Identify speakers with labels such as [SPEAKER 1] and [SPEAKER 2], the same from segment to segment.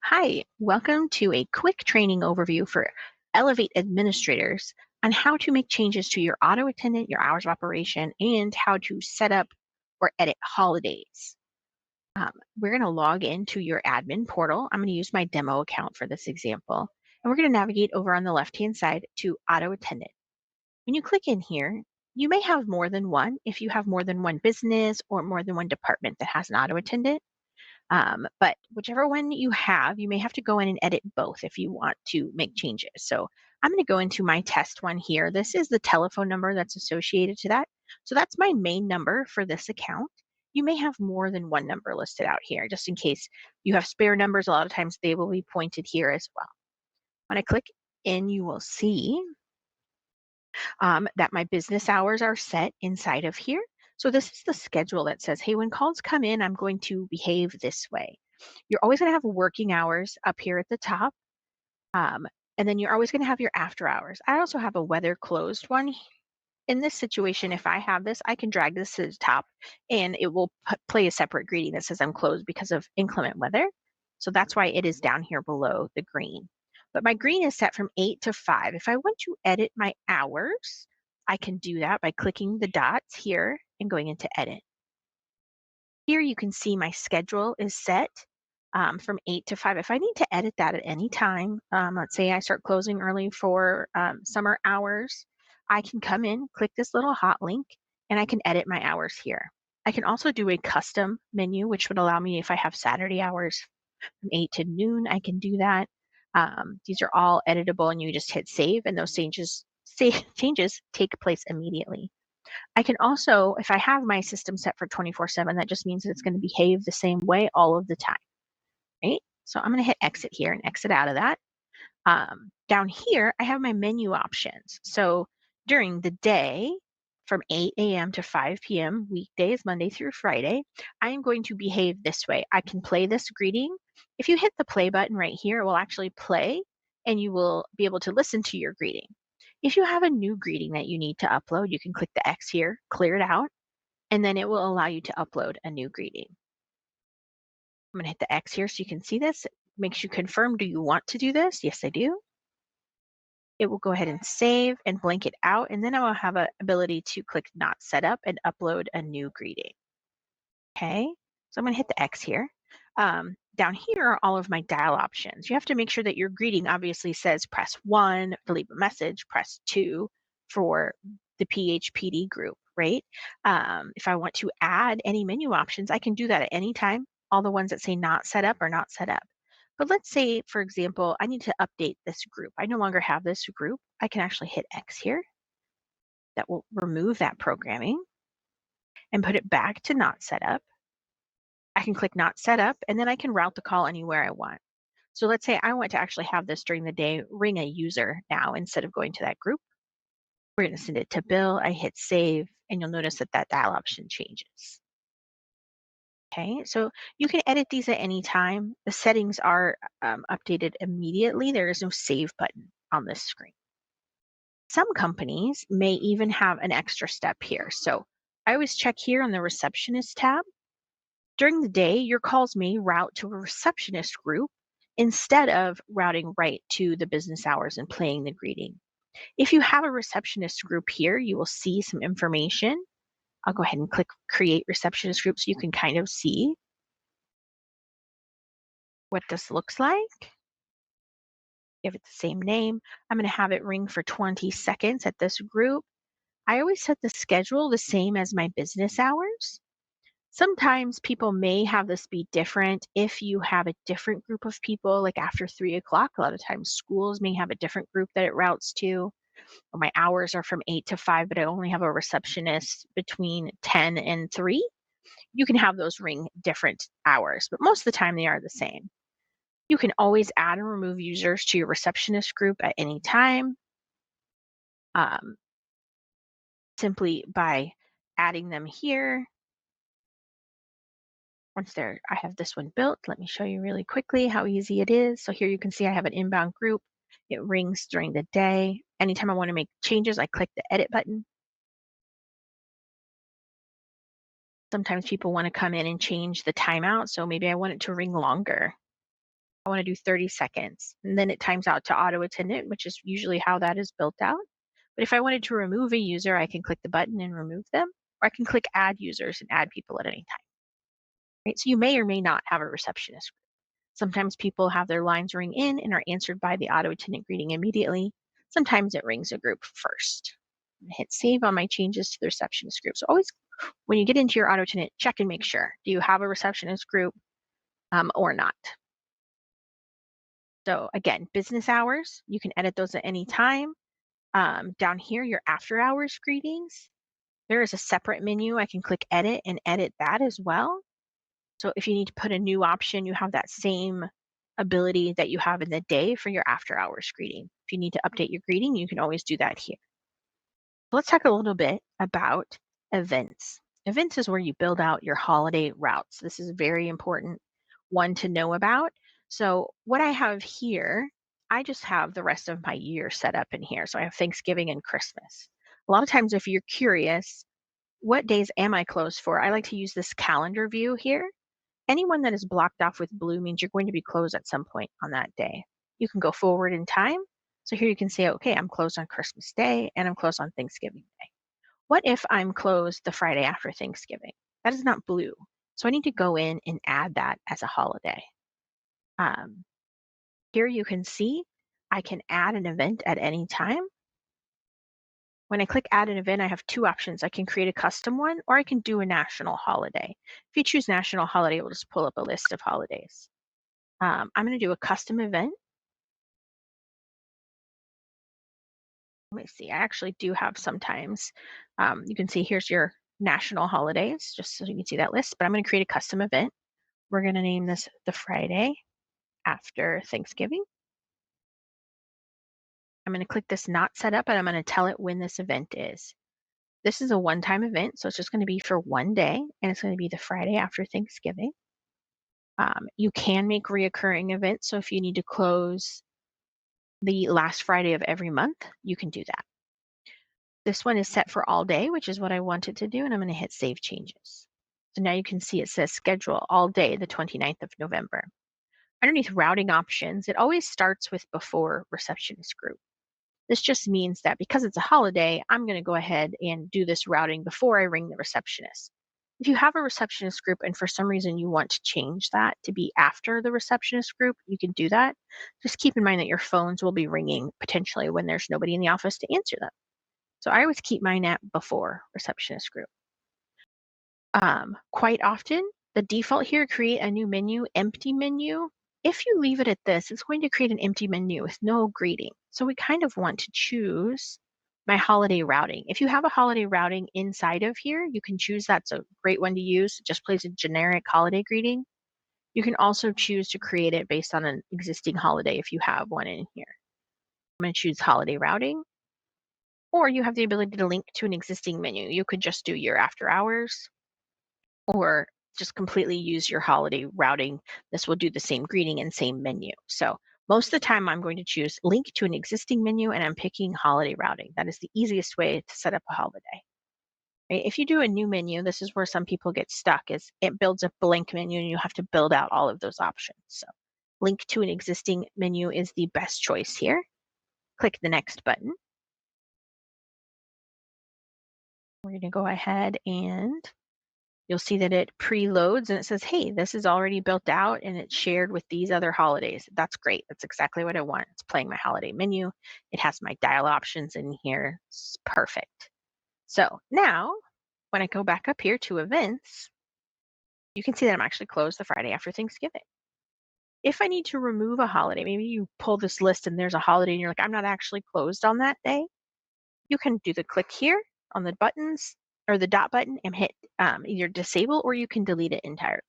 [SPEAKER 1] Hi, welcome to a quick training overview for Elevate administrators on how to make changes to your auto attendant, your hours of operation, and how to set up or edit holidays. We're going to log into your admin portal. I'm going to use my demo account for this example, and we're going to navigate over on the left-hand side to auto attendant. When you click in here, you may have more than one if you have more than one business or more than one department that has an auto attendant. But whichever one you have, you may have to go in and edit both if you want to make changes. So I'm going to go into my test one here. This is the telephone number that's associated to that. So that's my main number for this account. You may have more than one number listed out here, just in case you have spare numbers. A lot of times they will be pointed here as well. When I click in, you will see that my business hours are set inside of here. So this is the schedule that says, hey, when calls come in, I'm going to behave this way. You're always going to have working hours up here at the top. Um, and then you're always going to have your after hours. I also have a weather closed one. In this situation, if I have this, I can drag this to the top and it will play a separate greeting that says I'm closed because of inclement weather. So that's why it is down here below the green. But my green is set from 8 to 5. If I want to edit my hours, I can do that by clicking the dots here and going into edit. Here you can see my schedule is set from 8 to 5. If I need to edit that at any time, let's say I start closing early for summer hours, I can come in, click this little hot link, and I can edit my hours here. I can also do a custom menu, which would allow me if I have Saturday hours from 8 to noon, I can do that. These are all editable and you just hit save and those changes take place immediately. I can also, if I have my system set for 24/7, that just means that it's going to behave the same way all of the time, right? So I'm going to hit exit here and exit out of that. Down here, I have my menu options. So during the day, from 8 a.m. to 5 p.m., weekdays, Monday through Friday, I am going to behave this way. I can play this greeting. If you hit the play button right here, it will actually play and you will be able to listen to your greeting. If you have a new greeting that you need to upload, you can click the X here, clear it out, and then it will allow you to upload a new greeting. I'm going to hit the X here so you can see this. It makes you confirm, do you want to do this? Yes, I do. It will go ahead and save and blank it out, and then I will have an ability to click not set up and upload a new greeting. Okay, so I'm going to hit the X here. Down here are all of my dial options. You have to make sure that your greeting obviously says press 1 to leave a message, press 2 for the PHPD group, right? If I want to add any menu options, I can do that at any time. All the ones that say not set up are not set up. But let's say, for example, I need to update this group. I no longer have this group. I can actually hit X here. That will remove that programming and put it back to not set up. I can click not set up and then I can route the call anywhere I want. So let's say I want to actually have this during the day ring a user now instead of going to that group. We're going to send it to Bill. I hit save and you'll notice that that dial option changes. Okay, so you can edit these at any time. The settings are updated immediately. There is no save button on this screen. Some companies may even have an extra step here. So I always check here on the receptionist tab. During the day, your calls may route to a receptionist group instead of routing right to the business hours and playing the greeting. If you have a receptionist group here, you will see some information. I'll go ahead and click create receptionist group so you can kind of see what this looks like. Give it the same name. I'm going to have it ring for 20 seconds at this group. I always set the schedule the same as my business hours. Sometimes people may have this be different if you have a different group of people, like after 3 o'clock. A lot of times schools may have a different group that it routes to. Or my hours are from 8 to 5, but I only have a receptionist between 10 and 3. You can have those ring different hours, but most of the time they are the same. You can always add and remove users to your receptionist group at any time, um, simply by adding them here. Once there, I have this one built. Let me show you really quickly how easy it is. So here you can see I have an inbound group. It rings during the day. Anytime I want to make changes, I click the edit button. Sometimes people want to come in and change the timeout. So maybe I want it to ring longer. I want to do 30 seconds. And then it times out to auto attendant, which is usually how that is built out. But if I wanted to remove a user, I can click the button and remove them, or I can click add users and add people at any time. Right? So you may or may not have a receptionist. Sometimes people have their lines ring in and are answered by the auto attendant greeting immediately. Sometimes it rings a group first. Hit save on my changes to the receptionist group. So always, when you get into your auto attendant, check and make sure. Do you have a receptionist group or not? So again, business hours, you can edit those at any time. Down here, your after hours greetings. There is a separate menu. I can click edit and edit that as well. So if you need to put a new option, you have that same ability that you have in the day for your after hours greeting. If you need to update your greeting, you can always do that here. Let's talk a little bit about events. Events is where you build out your holiday routes. This is a very important one to know about. So what I have here, I just have the rest of my year set up in here. So I have Thanksgiving and Christmas. A lot of times if you're curious, what days am I closed for? I like to use this calendar view here. Anyone that is blocked off with blue means you're going to be closed at some point on that day. You can go forward in time. So here you can say, okay, I'm closed on Christmas Day and I'm closed on Thanksgiving Day. What if I'm closed the Friday after Thanksgiving? That is not blue. So I need to go in and add that as a holiday. Um, Here you can see I can add an event at any time. When I click add an event, I have two options. I can create a custom one or I can do a national holiday. If you choose national holiday, it will just pull up a list of holidays. I'm going to do a custom event. Let me see. I actually do have sometimes. You can see here's your national holidays, just so you can see that list. But I'm going to create a custom event. We're going to name this the Friday after Thanksgiving. I'm going to click this not set up and I'm going to tell it when this event is. This is a one-time event, so it's just going to be for one day and it's going to be the Friday after Thanksgiving. You can make reoccurring events, so if you need to close the last Friday of every month, you can do that. This one is set for all day, which is what I wanted to do, and I'm going to hit Save Changes. So now you can see it says schedule all day, the 29th of November. Underneath routing options, it always starts with before receptionist group. This just means that because it's a holiday, I'm going to go ahead and do this routing before I ring the receptionist. If you have a receptionist group and for some reason you want to change that to be after the receptionist group, you can do that. Just keep in mind that your phones will be ringing potentially when there's nobody in the office to answer them. So I always keep mine at before receptionist group. Quite often, the default here, create a new menu, empty menu. If you leave it at this, it's going to create an empty menu with no greeting. So we kind of want to choose my holiday routing. If you have a holiday routing inside of here, you can choose that's a great one to use. It just plays a generic holiday greeting. You can also choose to create it based on an existing holiday if you have one in here. I'm going to choose holiday routing, or you have the ability to link to an existing menu. You could just do your after hours or just completely use your holiday routing. This will do the same greeting and same menu. So most of the time I'm going to choose link to an existing menu and I'm picking holiday routing. That is the easiest way to set up a holiday. Right? If you do a new menu, this is where some people get stuck is it builds a blank menu and you have to build out all of those options. So link to an existing menu is the best choice here. Click the next button. We're going to go ahead and you'll see that it preloads and it says, hey, this is already built out and it's shared with these other holidays. That's great. That's exactly what I want. It's playing my holiday menu. It has my dial options in here. It's perfect. So now when I go back up here to events, you can see that I'm actually closed the Friday after Thanksgiving. If I need to remove a holiday, maybe you pull this list and there's a holiday and you're like, I'm not actually closed on that day. You can do the click here on the buttons or the dot button and hit either disable or you can delete it entirely.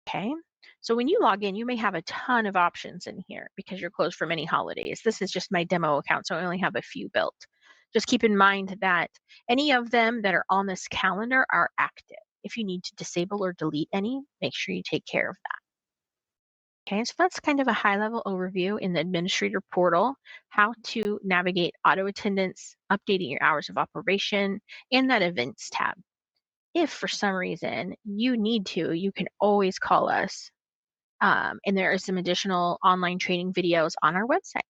[SPEAKER 1] Okay, so when you log in, you may have a ton of options in here because you're closed for many holidays. This is just my demo account, so I only have a few built. Just keep in mind that any of them that are on this calendar are active. If you need to disable or delete any, make sure you take care of that. Okay, so that's kind of a high-level overview in the administrator portal, how to navigate auto attendance, updating your hours of operation, and that events tab. If for some reason you need to, you can always call us And there are some additional online training videos on our website.